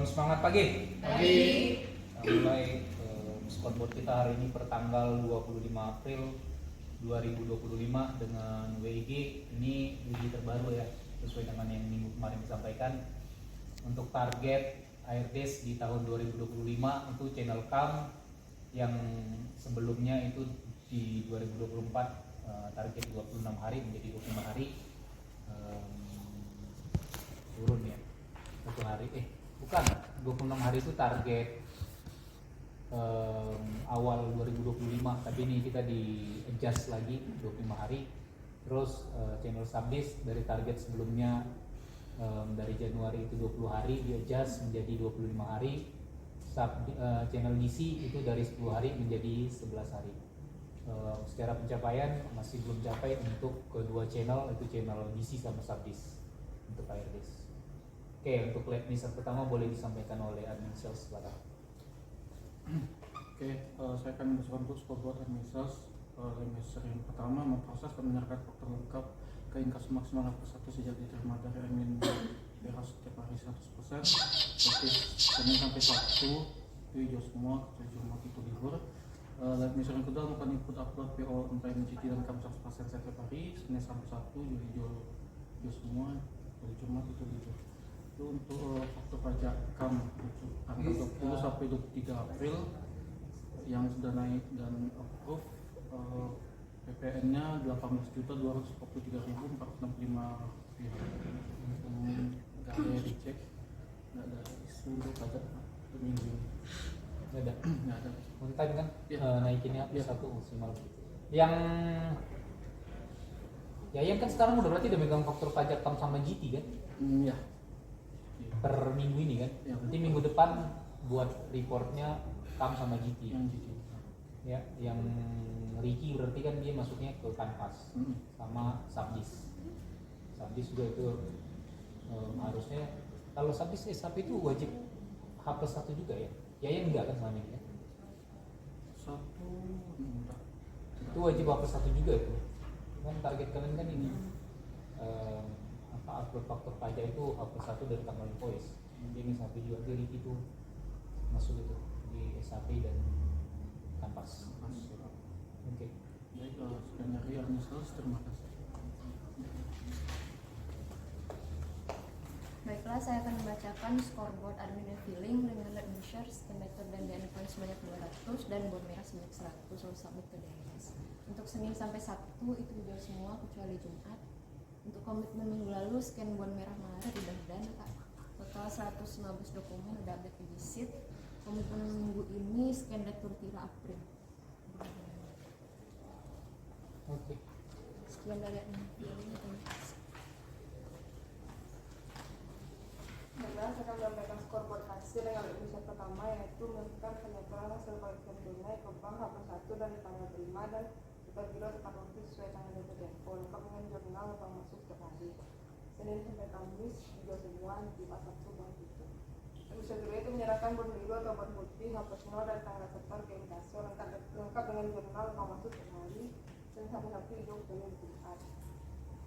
Semangat pagi. Pagi. Mulai scoreboard kita hari ini per tanggal 25 April 2025 dengan WIG. Ini WIG terbaru ya, sesuai dengan yang minggu kemarin disampaikan. Untuk target AirDes di tahun 2025 itu channel cam yang sebelumnya itu di 2024 target 26 hari menjadi 25 hari, turun ya satu hari, bukan 26 hari itu target awal 2025, tapi ini kita di adjust lagi 25 hari. Terus channel Subdis dari target sebelumnya dari Januari itu 20 hari di adjust menjadi 25 hari. Channel DC itu dari 10 hari menjadi 11 hari. Secara pencapaian masih belum capai untuk kedua channel, itu channel DC sama Subdis untuk AirDes. Oke, untuk lab mixer pertama boleh disampaikan oleh admin sales Barat. Saya akan membacakan untuk scoreboard admin sales. Lab mixer yang pertama memproses dan menyerahkan faktor lengkap ke inkas maksimal +1 sejak diterima dari admin warehouse setiap hari 100%. Oke, Senin sampai Sabtu itu hijau semua, kecuali Jumat itu libur. Lab mixer yang kedua melakukan input upload PO untuk MGT dan KAM 100% setiap hari. Senin sampai Sabtu hijau semua, kecuali Jumat itu libur. Itu untuk faktur pajak KAM tanggal 20 sampai 23 April yang sudah naik dan approve. PPN-nya 18.243.465 rupiah. Nggak ada dicek, nggak ada isu untuk pajak minggu ini. Nggak ada. Untuk tadi kan Ya. naikinnya satu maksimal. Yang kan sekarang udah berarti udah megang faktur pajak KAM sama GT kan? Ya. Per minggu ini kan? Ya. Nanti minggu depan buat reportnya KAM sama GT. Yang GT. Ya, yang Ricky berarti kan dia masuknya ke Kanvas sama Subdis. Subdis juga itu harusnya kalau Subdis SAP itu wajib H+1 juga ya? Ya enggak kan selama ini ya? Itu wajib H+1 juga itu. Kan target kalian kan ini upload faktor pajak itu H+1 dari tanggal invoice. Ini SAP juga jadi itu masuk itu di SAP dan Kanvas. Oke. Baik, sekian dari admin sales, terima kasih. Baiklah, saya akan membacakan scoreboard admin and filling dengan lab measure, estimator dan endpoint sebanyak 200 dan bon merah sebanyak 100 lalu submit ke DNS. Untuk Senin sampai Sabtu itu hijau semua kecuali Jumat. Untuk komitmen minggu lalu scan bon merah Maret udah dana Kak. Total 115 dokumen udah update di visit. Komitmen minggu ini scan retur kira April. Oke. Sekian dari admin filling. Terima kasih. Saya akan menyampaikan scoreboard hasil yang ada di episode pertama, yaitu melakukan penyetoran hasil kolektor tunai ke bank H+1 dari tanggal 5 dan dibagi tepat waktu sesuai tanggal jatuh tempo, lengkap dengan jurnal bank masuk setiap hari. Senin sampai Kamis hijau semua di pasar Subang itu. Episode kedua itu menyerahkan bon biru atau bon putih H+0 dan tanggal setor ke inkasio lengkap dengan jurnal bank masuk setiap hari. Dan satu hijau kemudian Jumat.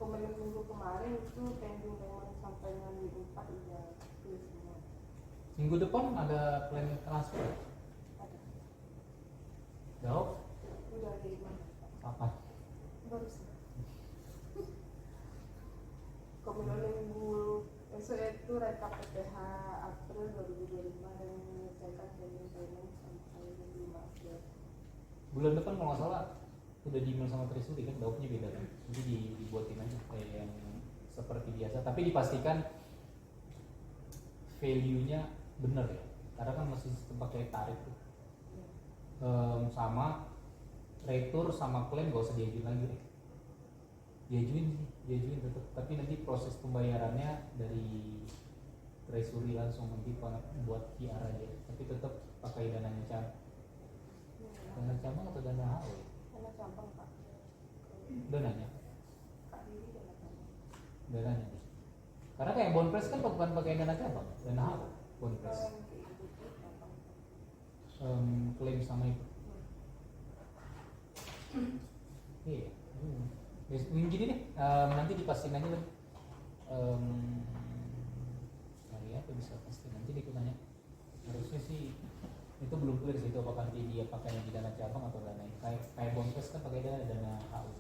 Kemudian minggu kemarin itu pending payment sampai dengan minggu 4 udah tulis semua. Minggu depan ada plan transfer. Ada. Jawab. Udah di mana? Kapan? Baru sih. Kemudian minggu esok itu rekap PPH April 2025 dan menyelesaikan pending payment sampai 5 April. Bulan depan kalau nggak salah udah di email sama Trisuri kan, daupnya beda kan, jadi dibuatin aja kayak yang seperti biasa, tapi dipastikan value-nya bener ya, karena kan masih sistem pakai tarif tuh. Sama retur sama klaim gak usah diajuin lagi deh, diajuin tetap, tapi nanti proses pembayarannya dari Treasury langsung nanti buat QR aja, tapi tetap pakai dananya dana cabang atau dana HW? Karena cabang Pak. Dananya? Kak Diri dana cabang. Dananya deh. Karena kayak Bonpres kan bukan pakai dana cabang, dana HW Bonpres. Kalau yang kayak gitu cabang. Klaim sama itu. Iya. Gini deh, nanti dipastiin aja lah. Lihat apa bisa pasti nanti dikutanya. Harusnya sih itu belum clear sih itu apakah dia pakainya di dana cabang atau dana kayak Bonpes kan pakai dana HU.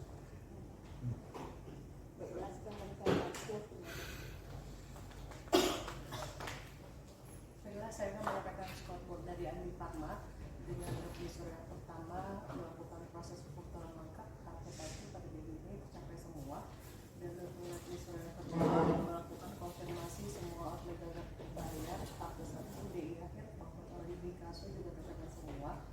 Baiklah, sekarang kita lanjut. Baiklah, saya akan mendapatkan scoreboard dari Andi Parma dengan user yang pertama melakukan proses pemutaran lengkap tahap 1 pada minggu ini tercapai semua, dan dengan user yang kedua melakukan konfirmasi semua outlet dan bayar tahap 1 DI akhir di kasus juga tercapai semua.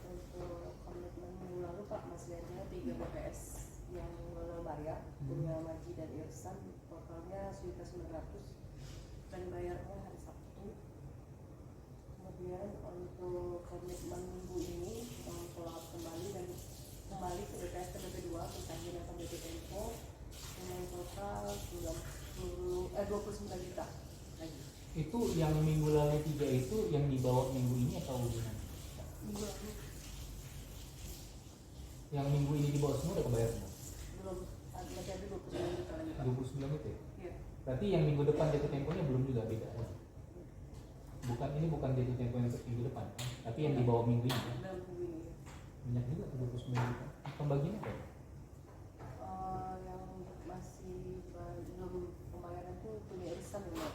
Untuk komitmen minggu lalu Pak masih ada 3 BPS yang belum bayar, punya Maji dan Irsan, totalnya 1.900 dan bayarnya hari Sabtu. Kemudian untuk komitmen minggu ini follow up kembali dan kembali ke BPS TBP 2 Bintangin atau BP Tempo dengan total 29 juta lagi. Itu yang minggu lalu 3 itu yang dibawa minggu ini atau gimana? Minggu lalu Yang minggu ini dibawa semua udah kebayar semua? belum, masih ada 29 juta lagi Pak. 29 itu ya? Iya. Berarti yang minggu depan jatuh temponya belum juga beda ya? Ini bukan jatuh tempo yang minggu depan kan? Tapi yang dibawa minggu ini kan? Dalam minggu ini Banyak juga 29 juta. Pembagiannya apa ya? yang masih belum pembayaran itu punya Irsan ya,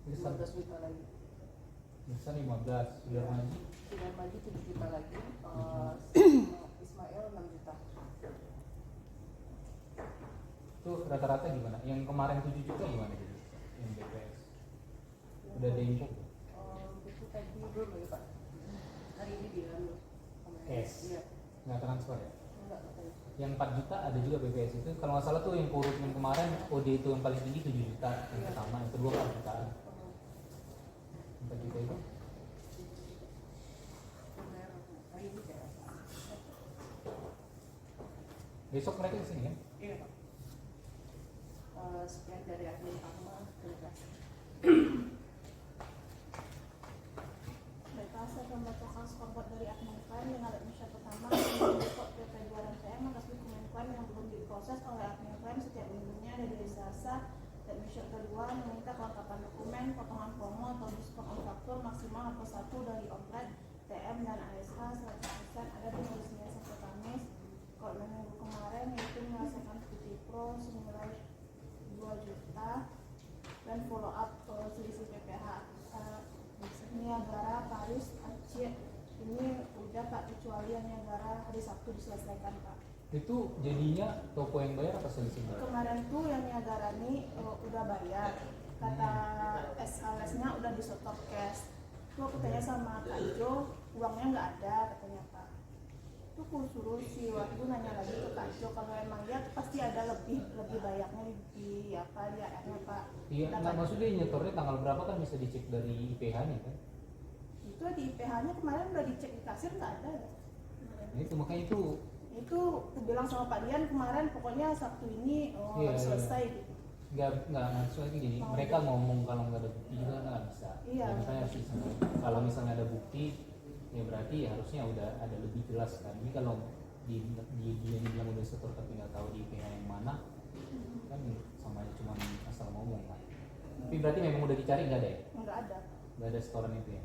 15 juta lagi. Bisa 15, sudah Maji Sudah Maji 7 juta lagi, Ismail 6 juta. itu rata-rata gimana? Yang kemarin 7 juta gimana jadi? Yang BPS udah ada info? Itu tadi belum ya Pak, hari ini dia Cash? Iya, Nggak transfer ya? enggak katanya. Yang 4 juta ada juga BPS itu kalau nggak salah tuh yang kurut yang kemarin OD itu yang paling tinggi 7 juta yang Iya. pertama, yang kedua 4 juta. 4 juta itu Bayar hari ini ya. besok mereka kesini kan? Iya Pak. Sekian dari admin Parma, terima kasih. Baiklah, saya akan membacakan scoreboard dari admin klien dengan admission pertama untuk PP 2 PM atas dokumen klien yang belum diproses oleh admin klien setiap minggunya dari hari Selasa. Admission kedua meminta kelengkapan dokumen, potongan promo atau diskon on faktur maksimal atau 1 dari outlet TM dan ASH 100% ada di hari Senin sampai Kamis. Kalau minggu kemarin yaitu menyelesaikan PT Pro senilai 2 juta dan follow up selisih PPH Niagara, Paris, Aceh ini udah Pak, kecuali yang Niagara hari Sabtu diselesaikan Pak. Itu jadinya toko yang bayar atau selisih bayar? Kemarin tuh yang Niagara nih udah bayar, kata SLS-nya udah disetor cash. Tuh aku tanya sama Kak Jo, uangnya nggak ada katanya Pak. Tuh aku suruh si Wahyu nanya lagi ke Kak Jo, kalau emang dia pasti ada lebih banyaknya di apa di AR-nya Pak. Iya, nggak maksudnya nyetornya tanggal berapa kan bisa dicek dari IPH-nya kan? Itu di IPH-nya kemarin udah dicek di kasir nggak ada ya. Nah, itu makanya Itu aku bilang sama Pak Dian kemarin pokoknya Sabtu ini Iya, selesai gitu. nggak maksudnya gini, mereka ngomong kalau nggak ada bukti juga nggak bisa. Iya. Dan saya sih kalau misalnya ada bukti ya berarti harusnya udah ada lebih jelas kan. Ini kalau dia bilang udah setor tapi nggak tahu di IPH yang mana kan sama cuma asal ngomong kan. Tapi berarti memang udah dicari nggak ada ya? Nggak ada setoran itu ya?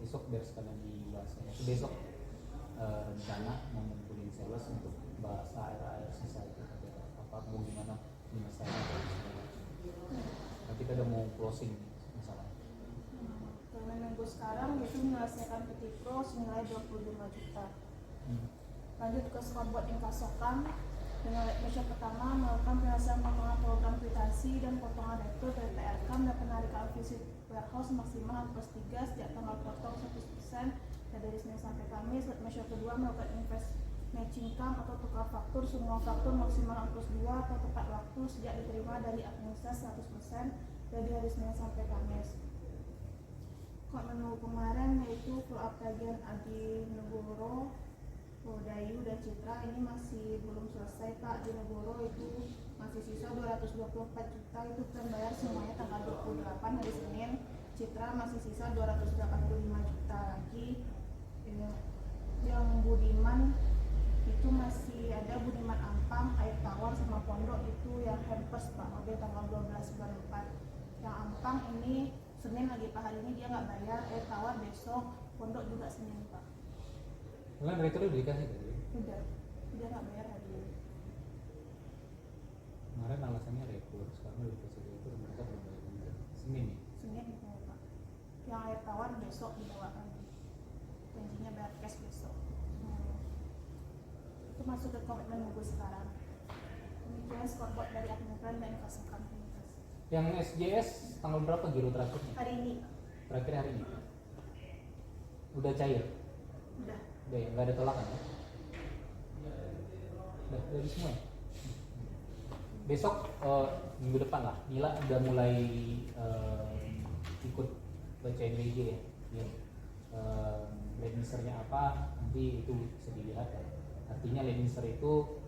Besok biar sekalian dibahas ya. Besok rencana mau ngumpulin sales untuk bahas AR sisa itu apa mau gimana penyelesaiannya. Nah, kita udah mau closing masalah. Karena minggu sekarang itu menyelesaikan PT Pro senilai 25 juta. Lanjut ke scoreboard Inkasokan dengan mission pertama melakukan penyelesaian potongan program kwitansi dan potongan retro dari TRKAM dan penarikan visit warehouse maksimal +3 sejak tanggal potong 100% dari Senin sampai Kamis. Mission kedua melakukan invest matching cam atau tukar faktur semua faktur maksimal +2 atau tepat waktu sejak diterima dari administrasi 100% dari hari Senin sampai Kamis. Kok menu kemarin yaitu follow up tagihan Adi Negoro, Dayu dan Citra ini masih belum selesai Pak. Di Negoro itu masih sisa 224 juta, itu kan bayar semuanya tanggal 28 hari Senin. Citra masih sisa 285 juta lagi. Yang Budiman itu masih ada Budiman Ampang, Air Tawar sama Pondok itu yang hampers Pak, model tanggal 12 bulan 4. Yang Kasokang ini Senin lagi Pak, hari ini dia nggak bayar, air tawar besok, pondok juga Senin Pak. Kalian direkturnya udah dikasih tadi? Udah, dia nggak bayar hari ini. Kemarin alasannya rektur, sekarang udah dikasih rektur, mereka belum bayar juga. Senin ya? Senin itu Pak. Yang air tawar besok dibawakan. Janjinya bayar cash besok. Itu masuk ke komitmen nunggu sekarang. Demikian scoreboard dari Admiral dan Kasokang. Yang SJS tanggal berapa giro terakhirnya? Hari ini Terakhir hari ini? Udah cair? udah. Udah ya? Nggak ada tolakan ya? Udah dari semua ya? Besok minggu depan lah, Nila udah mulai ikut baca NWG ya. Ledminsternya apa, nanti itu bisa dilihat ya. Artinya Ledminster itu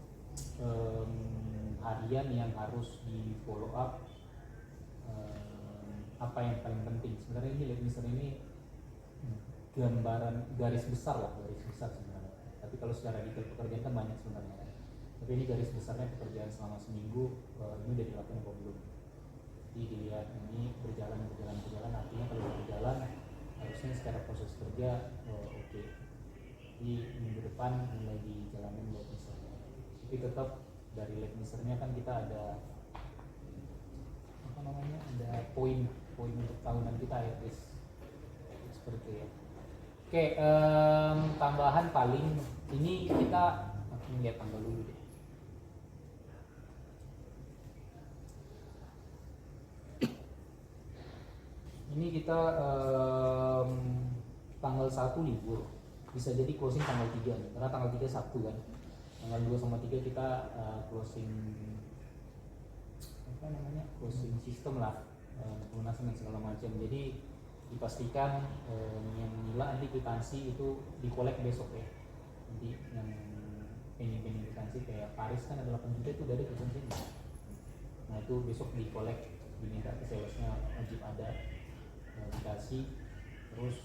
harian yang harus di follow up. Apa yang paling penting sebenarnya ini Ledminster ini gambaran garis besar sebenarnya, tapi kalau secara detail pekerjaan kan banyak sebenarnya, tapi ini garis besarnya pekerjaan selama seminggu ini udah dilakukan atau belum, jadi dilihat ini berjalan, artinya kalau berjalan harusnya secara proses kerja oke. Jadi minggu depan mulai dijalanin Ledminsternya, tapi tetap dari Ledminsternya kan kita ada ada poin untuk tahunan kita ya guys, seperti itu ya. Oke, tambahan paling ini kita lihat tanggal dulu deh. Ini kita tanggal 1 libur, bisa jadi closing tanggal 3 nih, karena tanggal 3 Sabtu kan. Tanggal 2 sama 3 kita closing closing sistem lah, pelunasan dan segala macam. Jadi dipastikan yang Nila nanti kwitansi itu dikolek besok ya. Nanti yang pending kwitansi kayak Paris kan ada 8 juta itu dari kwitansinya. Nah itu besok dikolek, diminta ke salesnya wajib ada dikasih. Terus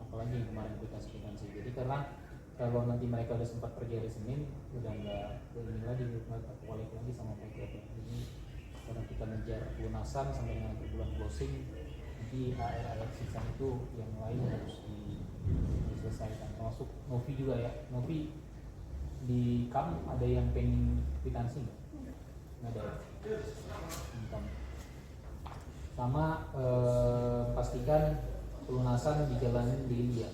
apalagi yang kemarin kwitansi. Jadi karena kalau nanti mereka udah sempat pergi hari Senin, udah nggak ini lagi, nggak kolek lagi sama mereka. Ini karena kita ngejar pelunasan sampai dengan bulan closing, nanti AR sisa itu yang lain harus diselesaikan, termasuk Novi juga ya. Novi di KAM ada yang pending kwitansi nggak? Nggak ada ya? Sama pastikan pelunasan dijalanin di India.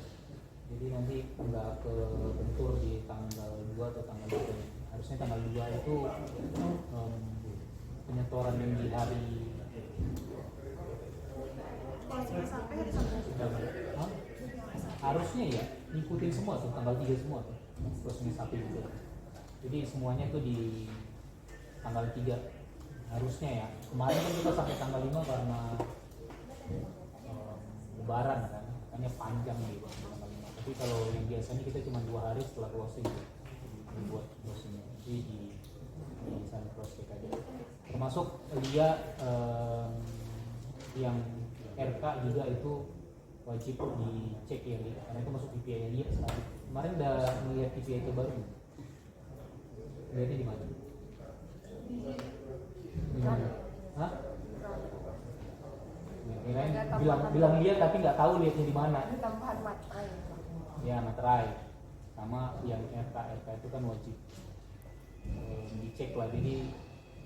Jadi nanti nggak kebentur di tanggal 2 atau tanggal 3. Harusnya tanggal 2 itu penyetoran yang di hari Sampai hari Sabtu. harusnya ya ngikutin semua tuh tanggal 3 semua tuh closing sapi juga. Jadi semuanya tuh di tanggal 3 harusnya ya. Kemarin kan kita sampai tanggal 5 karena lebaran kan, makanya panjang gitu tanggal 5. Tapi kalau yang biasanya kita cuma 2 hari setelah closing buat closingnya. Jadi di sana cross check aja. Termasuk dia yang RK juga itu wajib dicek ya, karena itu masuk KPI nya dia sekarang. Kemarin udah melihat KPI itu baru, lihatnya di mana? Hah? Kirain bilang dia tapi nggak tahu lihatnya di mana. Ini tambahan materai. Ya materai, sama yang RK itu kan wajib dicek lah. Jadi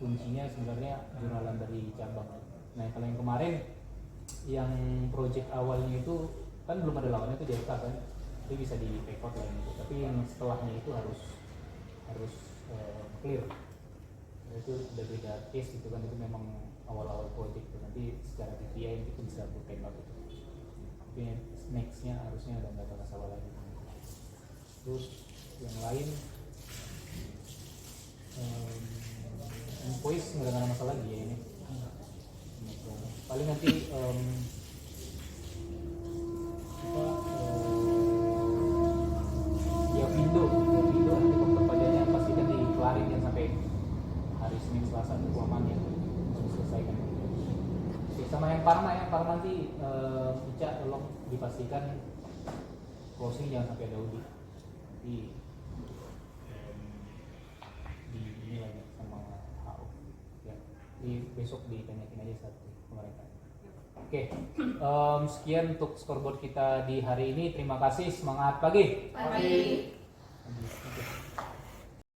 kuncinya sebenarnya jurnalan dari cabang. Nah kalau yang kemarin yang project awalnya itu kan belum ada lawannya itu JK kan, itu bisa di record lah gitu. Tapi yang setelahnya itu harus clear. Itu udah beda case gitu kan, itu memang awal-awal project itu nanti secara KPI itu bisa bertembak gitu. Tapi nextnya harusnya udah nggak ada masalah lagi. Terus yang lain invoice nggak ada masalah lagi ya ini. Paling nanti ya window nanti pembagiannya pasti kan dikelarin kan sampai hari Senin Selasa itu aman ya, harus selesaikan. Oke, sama yang Parma nanti Ica tolong dipastikan closing jangan sampai ada audit. Nanti di ini lagi sama HO ya. Jadi besok ditanyakin aja satu ke mereka. Oke, sekian untuk scoreboard kita di hari ini. Terima kasih, semangat pagi. Pagi. Pagi.